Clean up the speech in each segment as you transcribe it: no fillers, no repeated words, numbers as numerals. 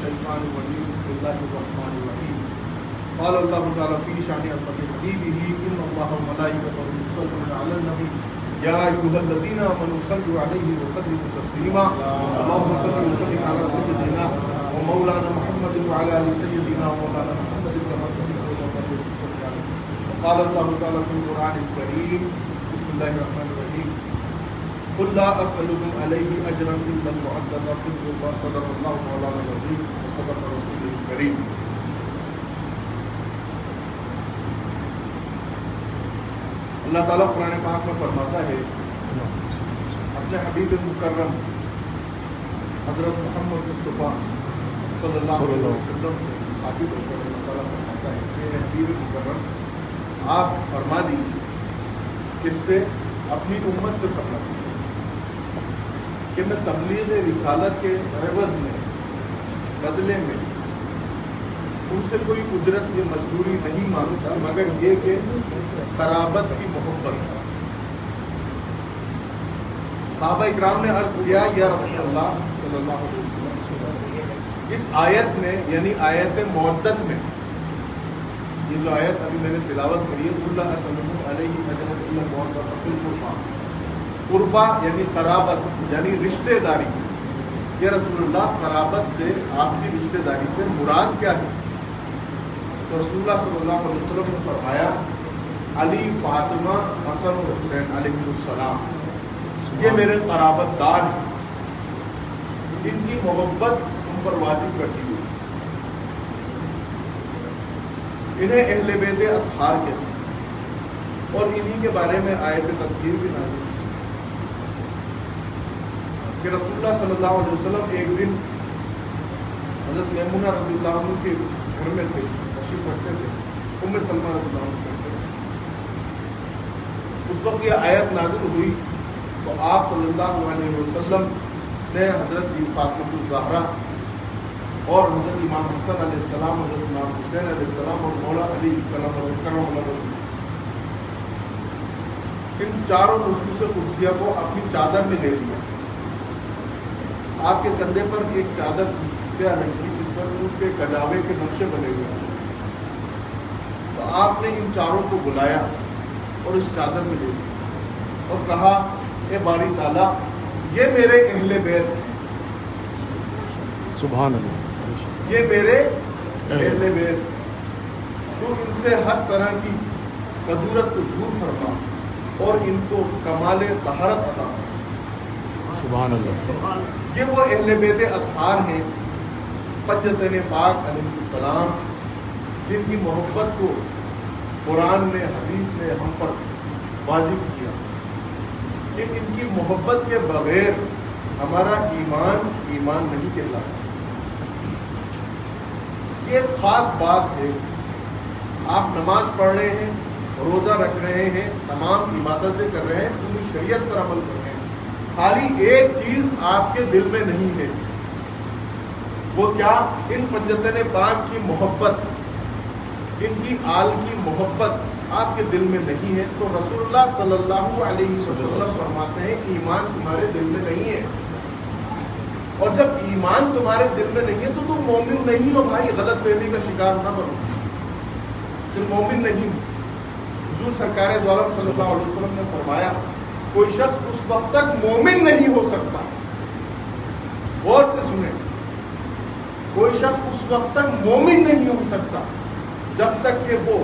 الشيطان الرجيم بسم الله الرحمن الرحيم قال الله تعالى في شأن عظمة حبيبه إن الله وملائكته يصلون على النبي يا أيها الذين آمنوا صلوا عليه وسلموا تسليما اللهم صل وسلم على سيدنا ومولانا محمد وعلى آل سيدنا ومولانا محمد كما تحب وترضى وقال الله تعالى في القرآن الكريم بسم الله الرحمن الرحيم قل لا أسألكم عليه أجرا إلا المعدل في القربى صدق الله مولانا العظيم وصدق رسوله الكريم. اللہ تعالیٰ قرآن پاک میں فرماتا ہے اپنے حبیب مکرم حضرت محمد مصطفیٰ صلی اللہ علیہ وسلم سے ثابت ہو کر اللہ تعالیٰ فرماتا ہے کہ حبیب مکرم آپ فرما دیجیے کس سے اپنی امت سے فرما دیجیے کہ میں تبلیغ رسالت کے عوض میں بدلے میں ان سے کوئی اجرت یا مزدوری نہیں مانگتا مگر یہ کہ قرابت کی محبت. صحابہ اکرام نے عرض کیا یا رسول اللہ صلی اللہ علیہ وسلم اس آیت میں یعنی آیت مودت میں یہ جو آیت ابھی میں نے تلاوت کری ہے اللہ صلی علیہ وسلم قربا یعنی قرابت یعنی رشتہ داری. یا رسول اللہ قرابت سے آپ کی رشتہ داری سے مراد کیا ہے؟ تو رسول اللہ صلی اللہ علیہ وسلم نے فرمایا علی فاطمہ حسن و حسین علیہ السلام یہ میرے قرابت دار ہیں، ان کی محبت ہم پر واجب کرتی ہوئی. انہیں اہل بیت اطہار کہتے ہیں اور انہی کے بارے میں آیت تطہیر بھی نازل کہ رسول اللہ صلی اللہ علیہ وسلم ایک دن حضرت میمونہ رضی اللہ عنہ کے گھر میں تھے، تشریف رکھتے تھے، ام سلمہ رضی اللہ عنہ کرتے تھے. اس وقت یہ آیت نازل ہوئی تو آپ صلی اللہ علیہ وسلم نے حضرت فاطمہ الزہرا اور حضرت امام حسن علیہ السلام، حضرت امام حسین علیہ السلام اور مولا علی کرم اللہ وجہہ ان چاروں نصوص قدسیہ کو اپنی چادر میں لے لیا. آپ کے کندھے پر ایک چادر کیا رکھی جس پر ان کے کجاوے کے نقشے بنے ہوئے ہیں. تو آپ نے ان چاروں کو بلایا اور اس چادر میں لے لیا اور کہا اے باری تعالیٰ یہ میرے اہل بیت ہیں، سبحان اللہ، یہ میرے اہل بیت، تو ان سے ہر طرح کی قدورت کو دور فرما اور ان کو کمال طہارت عطا فرما. سبحان اللہ. یہ وہ اہل بیت اطہار ہیں پنجتن پاک علیہ السلام جن کی محبت کو قرآن نے حدیث نے ہم پر واجب کیا کہ ان کی محبت کے بغیر ہمارا ایمان نہیں کہلاتا. یہ ایک خاص بات ہے. آپ نماز پڑھ رہے ہیں، روزہ رکھ رہے ہیں، تمام عبادتیں کر رہے ہیں، پوری شریعت پر عمل کر رہے ہیں، خالی ایک چیز آپ کے دل میں نہیں ہے. وہ کیا؟ ان پنجتن پاک کی محبت، ان کی آل کی محبت آپ کے دل میں نہیں ہے. تو رسول اللہ صلی اللہ علیہ وسلم فرماتے ہیں ایمان تمہارے دل میں نہیں ہے. اور جب ایمان تمہارے دل میں نہیں ہے تو تم مومن نہیں ہو بھائی. غلط فہمی کا شکار نہ بنو، تم مومن نہیں ہو. حضور سرکار دو عالم صلی اللہ علیہ وسلم نے فرمایا کوئی شخص اس وقت تک مومن نہیں ہو سکتا، غور سے سنیں، کوئی شخص اس وقت تک مومن نہیں ہو سکتا جب تک کہ وہ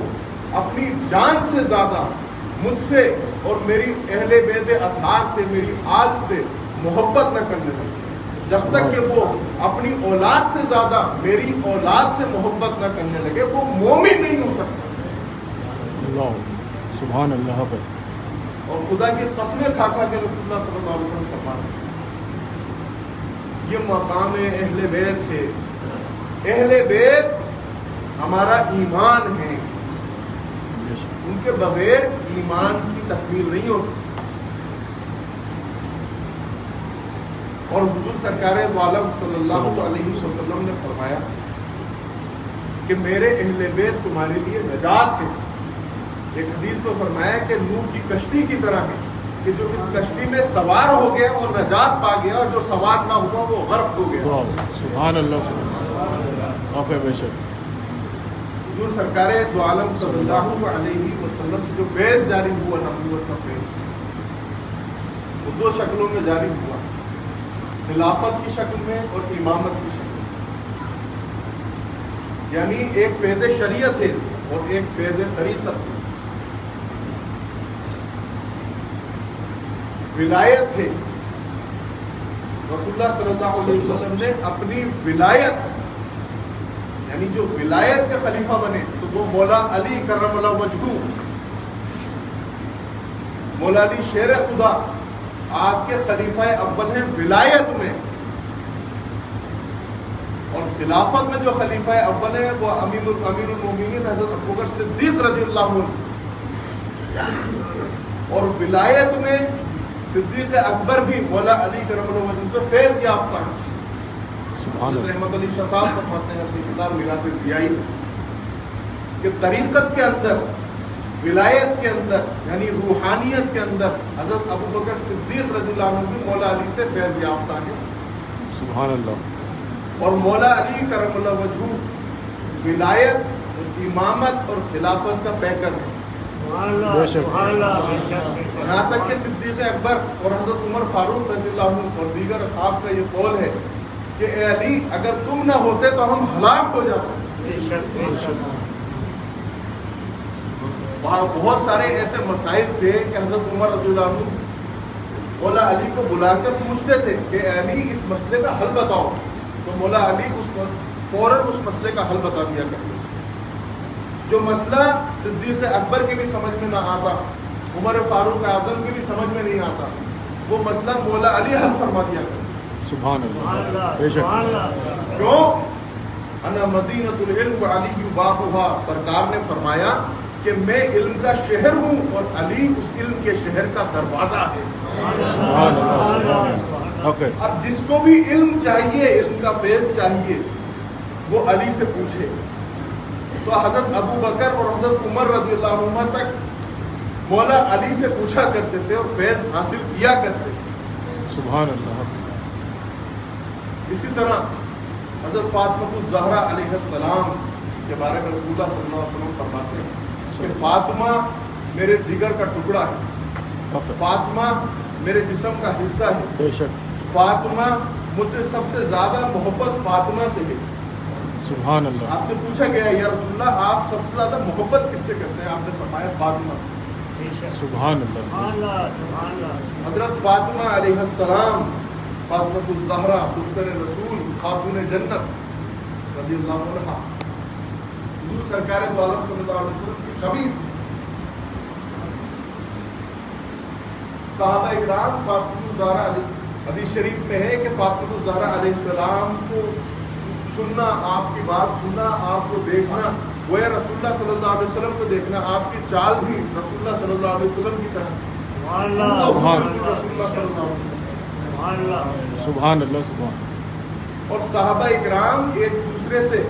اپنی جان سے زیادہ مجھ سے اور میری اہل بیت اطہار سے، میری آل سے محبت نہ کرنے لگے، جب تک کہ وہ اپنی اولاد سے زیادہ میری اولاد سے محبت نہ کرنے لگے وہ مومن نہیں ہو سکتا. اللہ سبحان اللہ. اور خدا کی قسمیں کھا کھا کے رسول اللہ صلی اللہ علیہ وسلم فرماتے ہیں یہ مقام اہل بیت ہے. اہل بیت ہمارا ایمان ہے، ان کے بغیر ایمان کی تکمیل نہیں ہوتی. اور حضور سرکار دو عالم صلی اللہ علیہ وسلم نے فرمایا کہ میرے اہل بیت تمہارے لیے نجات ہے. ایک حدیث کو فرمایا کہ نوح کی کشتی کی طرح ہے کہ جو اس کشتی میں سوار ہو گیا اور نجات پا گیا اور جو سوار نہ ہوا وہ غرق ہو گیا. سبحان اللہ. اوکے بے شک حضور سرکار دو عالم صلی اللہ علیہ وسلم سے جو فیض جاری ہوا نبوت کا فیض، وہ دو شکلوں میں جاری ہوا، خلافت کی شکل میں اور امامت کی شکل میں، یعنی ایک فیض شریعت ہے اور ایک فیض طریقت ہے، ولایت ہے۔ رسول اللہ صلی اللہ علیہ وسلم نے اپنی ولایت، یعنی جو ولایت کے خلیفہ بنے تو وہ مولا علی کرم اللہ وجہہ، مولا علی شیر خدا آپ کے خلیفہ اول ہیں ولایت میں، اور خلافت میں جو خلیفہ اول ہیں وہ امیر المومنین حضرت ابوبکر صدیق رضی اللہ عنہ، اور ولایت میں صدیق اکبر بھی مولا علی کرم اللہ وجہہ سے فیض یافتہ ہیں۔ سبحان اللہ رحمت علی شاہ صاحب فرماتے ہیں اپنی کتاب میراث زیائی کہ طریقت کے اندر، ولایت کے اندر، یعنی روحانیت کے اندر حضرت ابوبکر صدیق رضی اللہ عنہ بھی مولا علی سے فیض یافتہ ہیں، سبحان اللہ اور مولا علی کرم اللہ وجہہ ولایت، امامت اور خلافت کا پیکر ہے۔ بے شک یہاں تک کہ صدیق اکبر اور حضرت عمر فاروق رضی اللہ عنہ اور دیگر اصحاب کا یہ قول ہے کہ اے علی اگر تم نہ ہوتے تو ہم ہلاک ہو جاتے۔ وہاں بہت سارے ایسے مسائل تھے کہ حضرت عمر رضی اللہ عنہ مولا علی کو بلا کر پوچھتے تھے کہ اے علی اس مسئلے کا حل بتاؤ، تو مولا علی فوراً اس مسئلے کا حل بتا دیا کرتے۔ جو مسئلہ صدیق اکبر کے بھی سمجھ میں نہ آتا، عمر فاروق اعظم کے بھی سمجھ میں نہیں آتا، وہ مسئلہ مولا علی حل فرما دیا کرتے۔ سبحان اللہ بے شک کیوں؟ انا مدینۃ العلم وعلی بابها، سرکار نے فرمایا کہ میں علم کا شہر ہوں اور علی اس علم کے شہر کا دروازہ ہے۔ سبحان اللہ اوکے اب جس کو بھی علم چاہیے، علم کا فیض چاہیے، وہ علی سے پوچھے۔ تو حضرت ابو بکر اور حضرت عمر رضی اللہ عنہ تک مولا علی سے پوچھا کرتے تھے اور فیض حاصل کیا کرتے تھے۔ سبحان اللہ اسی طرح حضرت فاطمہ الزہرا علیہ السلام کے بارے میں رسول اللہ صلی اللہ علیہ وسلم فرماتے ہیں کہ فاطمہ میرے جگر کا ٹکڑا ہے، فاطمہ میرے جسم کا حصہ ہے، بے شک فاطمہ مجھ سے سب سے زیادہ محبت فاطمہ سے ہے۔ سبحان اللہ آپ سے پوچھا گیا یا رسول اللہ آپ سب سے زیادہ محبت کس سے کرتے ہیں؟ آپ نے فرمایا فاطمہ سے۔ سبحان اللہ حضرت فاطمہ علیہ السلام، فاطمہ الزہرا دختر رسول، خاتون جنت رضی اللہ عنہا، حضور سرکار دو عالم صلی اللہ علیہ وسلم کی خبیر، صحابہ اکرام فاطمہ الزہرا علیہ، حدیث شریف میں ہے کہ فاطمہ الزہرا علیہ السلام کو سننا، آپ کی بات سننا، آپ کو دیکھنا، وہ رسول اللہ صلی اللہ علیہ وسلم کو دیکھنا، آپ کی چال بھی رسول اللہ صلی اللہ علیہ وسلم کی طرح، رسول اللہ صلی اللہ علیہ وسلم، سبحان اللہ سبحان اور صحابہ اکرام ایک دوسرے سے،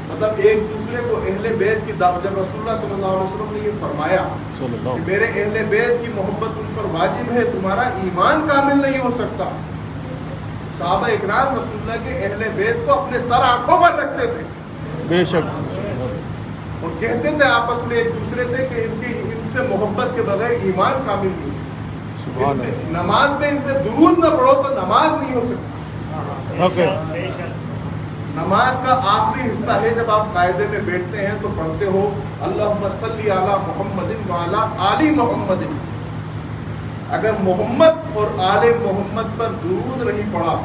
مطلب ایک دوسرے کو اہل بیت کی دعوت، جب رسول اللہ صلی اللہ علیہ وسلم نے یہ فرمایا صلی اللہ کہ میرے اہل بیت کی محبت ان پر واجب ہے، تمہارا ایمان کامل نہیں ہو سکتا، صحابہ اکرام رسول اللہ کے اہل بیت کو اپنے سر آنکھوں پر رکھتے تھے بے شک اور کہتے تھے آپس میں ایک دوسرے سے کہ ان سے محبت کے بغیر ایمان کامل نہیں، سبحان ان سے اللہ نماز میں ان پہ درود نہ پڑھو تو نماز نہیں ہو سکتی۔ اوکے نماز کا آخری حصہ ہے جب آپ قاعدے میں بیٹھتے ہیں تو پڑھتے ہو اللہم صلی علی محمد وعلی آل محمد، اگر محمد اور آل محمد پر درود نہیں پڑھا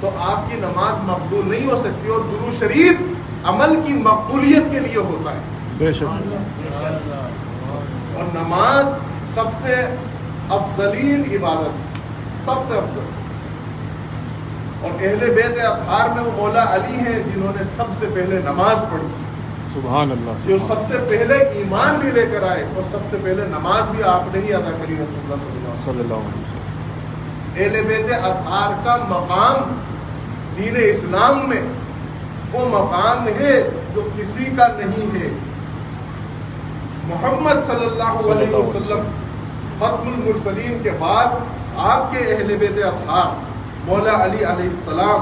تو آپ کی نماز مقبول نہیں ہو سکتی، اور درود شریف عمل کی مقبولیت کے لیے ہوتا ہے، بے شک اور نماز سب سے افضلین عبادت، سب سے افضل، اور اہل بیت اطہار میں وہ مولا علی ہیں جنہوں نے سب سے پہلے نماز پڑھی، سبحان اللہ جو سب سے پہلے ایمان بھی لے کر آئے اور سب سے پہلے نماز بھی آپ نے ہی ادا کری رسول اللہ صلی اللہ علیہ وسلم اہل بیت اطہار کا مقام دین اسلام میں وہ مقام ہے جو کسی کا نہیں ہے۔ محمد صلی اللہ علیہ وسلم ختم المرسلین کے بعد آپ کے اہل بیت اطہار مولا علی علیہ السلام،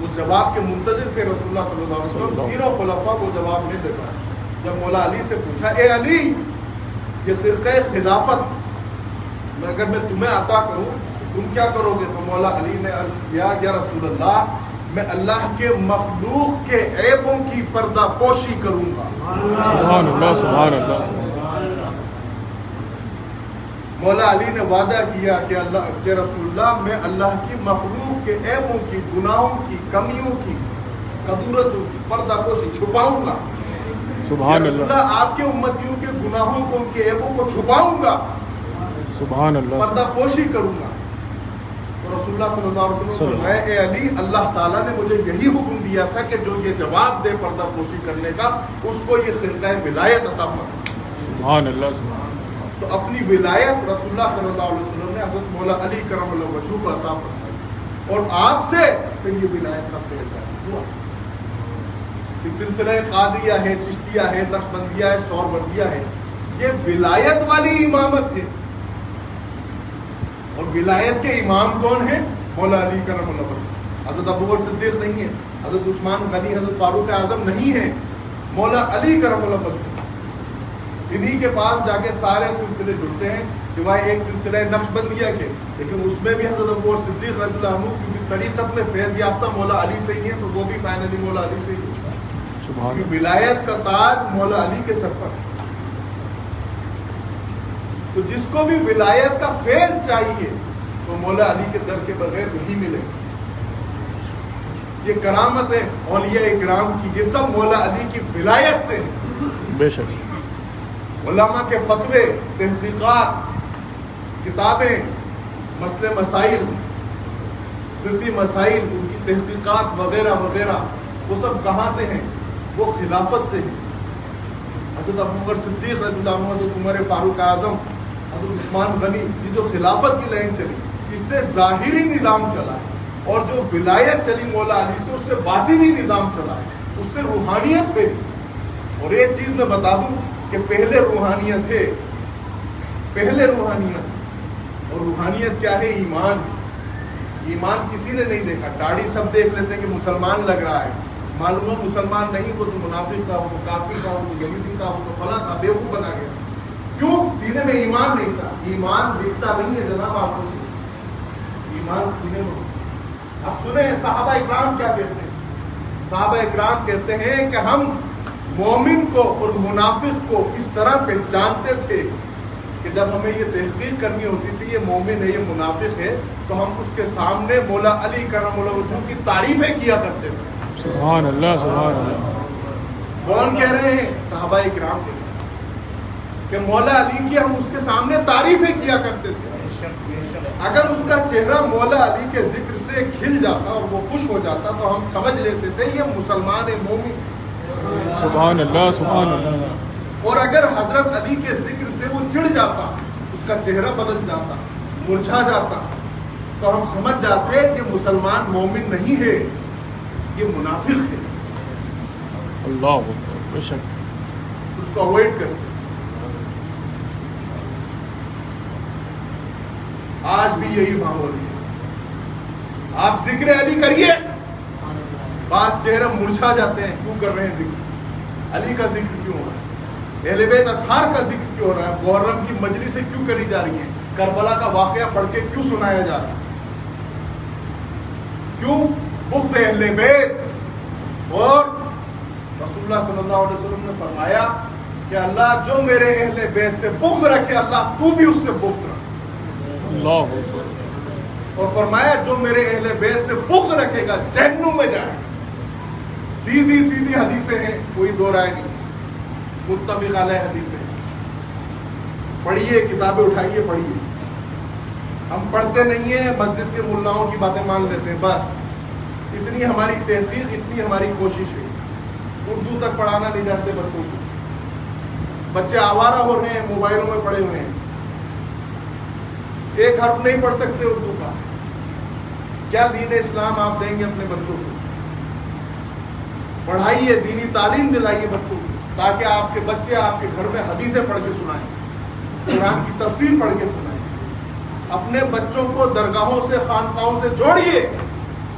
اس جواب کے منتظر تھے رسول اللہ صلی اللہ علیہ وسلم. تینوں خلفاء کو جواب نہیں دیتا. جب مولا علی سے پوچھا اے علی یہ فرقہ خلافت اگر میں تمہیں عطا کروں تم کیا کرو گے؟ تو مولا علی نے عرض کیا یا رسول اللہ میں اللہ کے مخلوق کے عیبوں کی پردہ پوشی کروں گا. سبحان اللہ سبحان اللہ. مولا علی نے وعدہ کیا کہ اللہ کہ رسول اللہ میں اللہ کی مخلوق کے عیبوں کی گناہوں کی کمیوں کی قدورتوں کی پردہ پوشی چھپاؤں گا. سبحان رسول اللہ اللہ آپ کے امتیوں کے گناہوں کو ان کے عیبوں کو چھپاؤں گا سبحان اللہ. پردہ پوشی کروں گا. تو رسول اللہ صلی اللہ علیہ وسلم فرمایا اے علی اللہ تعالیٰ نے مجھے یہی حکم دیا تھا کہ جو یہ جواب دے پردہ پوشی کرنے کا اس کو یہ خرقہ ولایت عطا فرمائے. سبحان اللہ. تو اپنی ولایت رسول اللہ صلی اللہ علیہ وسلم نے حضرت مولا علی کرم اللہ وجہہ کو عطا فرمائی اور آپ سے پھر یہ ولایت کا فیض ہوا. سلسلہ قادریہ ہے، چشتیہ ہے، نقشبندیہ ہے، سہروردیہ ہے، یہ ولایت والی امامت ہے. اور ولایت کے امام کون ہیں؟ مولا علی کرم اللہ وجہہ. حضرت ابوبکر صدیق نہیں ہے، حضرت عثمان غنی، حضرت فاروق اعظم نہیں ہے، مولا علی کرم اللہ وجہہ. انہی کے پاس جا کے سارے سلسلے جڑتے ہیں سوائے ایک سلسلہ نقشبندیہ کے، لیکن اس میں بھی حضرت ابوبکر صدیق رضی اللہ عنہ کیونکہ طریقت میں فیض یافتہ مولا علی سے ہی ہے تو وہ بھی فائنلی مولا علی سے ہی ہوتا ہے. سبحان اللہ. ولایت کا تاج مولا علی کے سر پر. تو جس کو بھی ولایت کا فیض چاہیے تو مولا علی کے در کے بغیر نہیں ملے. یہ کرامت ہے اولیاء اکرام کی، یہ سب مولا علی کی ولایت سے. بے شک. علماء کے فتوے، تحقیقات، کتابیں، مسئلے مسائل، فقہی مسائل، ان کی تحقیقات وغیرہ وغیرہ وہ سب کہاں سے ہیں؟ وہ خلافت سے ہیں. حضرت ابوبکر صدیق رضی اللہ عنہ، حضرت عمر فاروق اعظم، حضرت عثمان غنی، یہ جو خلافت کی لائن چلی اس سے ظاہری نظام چلا ہے، اور جو ولایت چلی مولا علی سے اس سے باطنی نظام چلا ہے، اس سے روحانیت پہ. اور ایک چیز میں بتا دوں کہ پہلے روحانیت ہے، پہلے روحانیت. اور روحانیت کیا ہے؟ ایمان. ایمان کسی نے نہیں دیکھا. داڑھی سب دیکھ لیتے ہیں کہ مسلمان لگ رہا ہے، معلوم ہے مسلمان نہیں، وہ تو منافق تھا، وہ تو کافر تھا، وہ تو یہودی تھا، وہ تو فلاں تھا، بیوقوف بنا گیا. کیوں؟ سینے میں ایمان نہیں تھا. ایمان دکھتا نہیں ہے جناب آپ کو، ایمان سینے میں. اب سنیں صحابہ اکرام کیا کہتے ہیں. صحابہ اکرام کہتے ہیں کہ ہم مومن کو اور منافق کو اس طرح پہچانتے تھے کہ جب ہمیں یہ تحقیق کرنی ہوتی تھی یہ مومن ہے یہ منافق ہے تو ہم اس کے سامنے مولا علی کرم اللہ وجہہ کی تعریفیں کیا کرتے تھے. سبحان اللہ سبحان اللہ. کون کہہ رہے ہیں؟ صحابہ اکرام کہہ رہے ہیں کہ مولا علی کی ہم اس کے سامنے تعریفیں کیا کرتے تھے. اگر اس کا چہرہ مولا علی کے ذکر سے کھل جاتا اور وہ خوش ہو جاتا تو ہم سمجھ لیتے تھے یہ مسلمان ہے، مومن. سبحان اللہ سبحان اللہ. اور اگر حضرت علی کے ذکر سے وہ چڑ جاتا، اس کا چہرہ بدل جاتا، مرجھا جاتا، تو ہم سمجھ جاتے کہ مسلمان مومن نہیں ہے، یہ منافق ہے. اللہ اکبر. بے شک. اس کو اوائڈ کرتے. آج بھی یہی ماحول ہے. آپ ذکر علی کریے، بعض چہرے مرجھا جاتے ہیں. کیوں کر رہے ہیں ذکر علی کا؟ ذکر کیوں ہو رہا ہے؟ اہل بیت اطہار کا ذکر کیوں ہو رہا ہے؟ محرم کی مجلسیں کیوں کری جا رہی ہیں؟ کربلا کا واقعہ پڑھ کے کیوں سنایا جا رہا ہے؟ کیوں؟ بغض اہل بیت. اور رسول اللہ صلی اللہ علیہ وسلم نے فرمایا کہ اللہ جو میرے اہل بیت سے بغض رکھے اللہ تو بھی اس سے بغض رکھ. اللہ اکبر. اور فرمایا جو میرے اہل بیت سے بغض رکھے گا جہنم میں جائے. سیدھی سیدھی حدیثیں ہیں، کوئی دو رائے نہیں، متفق علیہ حدیثیں. پڑھیے، کتابیں اٹھائیے پڑھیے. ہم پڑھتے نہیں ہیں، مسجد کے ملاؤں کی باتیں مان لیتے ہیں بس. اتنی ہماری تحقیق، اتنی ہماری کوشش ہے. اردو تک پڑھانا نہیں جانتے بچوں کو. بچے آوارہ ہو رہے ہیں، موبائلوں میں پڑے ہوئے ہیں، ایک حرف نہیں پڑھ سکتے اردو کا. کیا دین اسلام آپ دیں گے اپنے بچوں کو؟ پڑھائیے، دینی تعلیم دلائیے بچوں کو تاکہ آپ کے بچے آپ کے گھر میں حدیثیں پڑھ کے سنائیں، قرآن کی تفسیر پڑھ کے سنائیں. اپنے بچوں کو درگاہوں سے، خانقاہوں سے جوڑیے.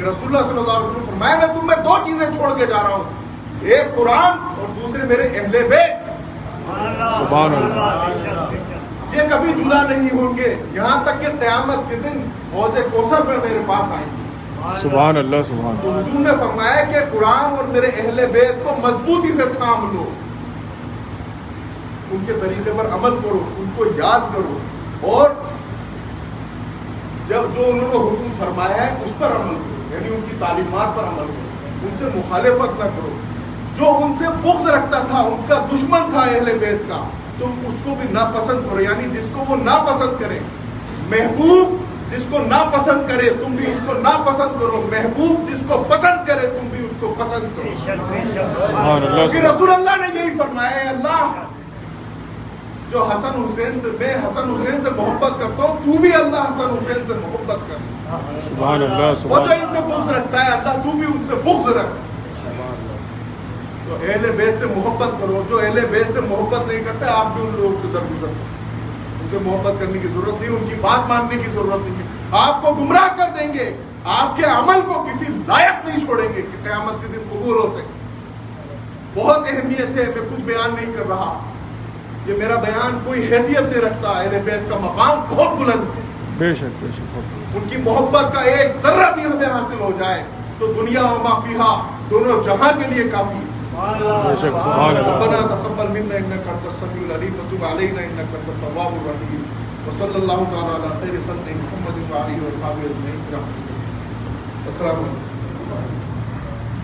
کہ رسول اللہ صلی اللہ علیہ وسلم نے فرمایا میں تم میں دو چیزیں چھوڑ کے جا رہا ہوں، ایک قرآن اور دوسرے میرے اہل بیت۔ سبحان اللہ، یہ کبھی جدا نہیں ہوں گے یہاں تک کہ قیامت کے دن حوض کوثر پر میرے پاس آئیں گے۔ سبحان اللہ، سبحان تو اللہ، حضور نے فرمایا کہ قرآن اور میرے اہل بیت کو مضبوطی سے تھام لو، ان کے طریقے پر عمل کرو، ان کو یاد کرو، اور جب جو انہوں نے حکم فرمایا ہے اس پر عمل کرو، یعنی ان کی تعلیمات پر عمل کرو، ان سے مخالفت نہ کرو۔ جو ان سے بغض رکھتا تھا، ان کا دشمن تھا اہل بیت کا، تم اس کو بھی ناپسند کرو، یعنی جس کو وہ ناپسند کرے، محبوب جس کو ناپسند کرے تم بھی اس کو ناپسند کرو، محبوب جس کو پسند کرے تم بھی اس کو پسند کرو۔ سبحان اللہ، کہ رسول اللہ نے یہی فرمایا ہے، اللہ جو حسن حسین سے، میں حسن حسین سے محبت کرتا ہوں، تو بھی اللہ حسن حسین سے محبت کر، سبحان اللہ، اور سبحان جو ان سے بغض رکھتا ہے اللہ تو بھی ان سے بغض رکھ۔ تو اہل بیت سے محبت کرو، جو اہل بیت سے محبت نہیں کرتا آپ بھی ان لوگوں سے درگزر کرو، ان سے محبت کرنے کی ضرورت نہیں، ان کی بات ماننے کی ضرورت نہیں ہے، آپ کو گمراہ کر دیں گے، آپ کے عمل کو کسی لائق نہیں چھوڑیں گے کہ قیامت کے دن قبول ہو سکے۔ بہت اہمیت ہے، میں کچھ بیان نہیں کر رہا، یہ میرا بیان کوئی حیثیت نہیں رکھتا، اہل بیت کا مقام بہت بلند ہے، بے شک، بے شک، ان کی محبت کا ایک ذرہ بھی ہمیں حاصل ہو جائے تو دنیا و ما فیہا دونوں جہاں کے لیے کافی ہے۔ بے شک، سبحان اللہ، ربنا تقبل منا انك انت السميع العليم وتب علينا انك انت التواب الرحيم وصلى الله تعالى على خير خلق محمد وعلى اله وصحبه اجمعين برحمتك۔ السلام علیکم۔